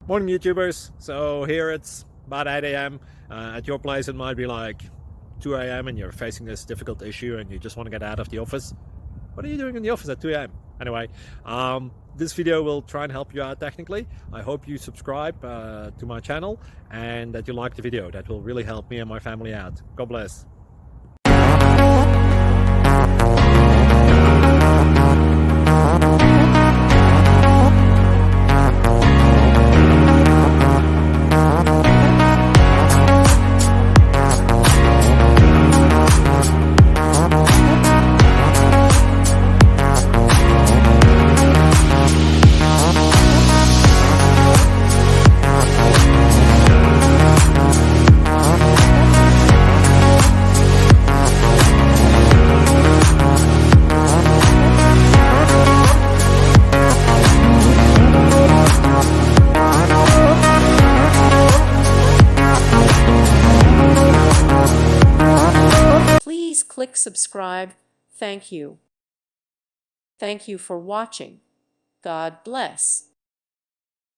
Morning YouTubers. So here it's about 8 a.m. At your place it might be like 2 a.m. and you're facing this difficult issue and you just want to get out of the office. What are you doing in the office at 2 a.m.? Anyway, this video will try and help you out technically. I hope you subscribe to my channel and that you like the video. That will really help me and my family out. God bless. Please click subscribe. Thank you. Thank you for watching. God bless.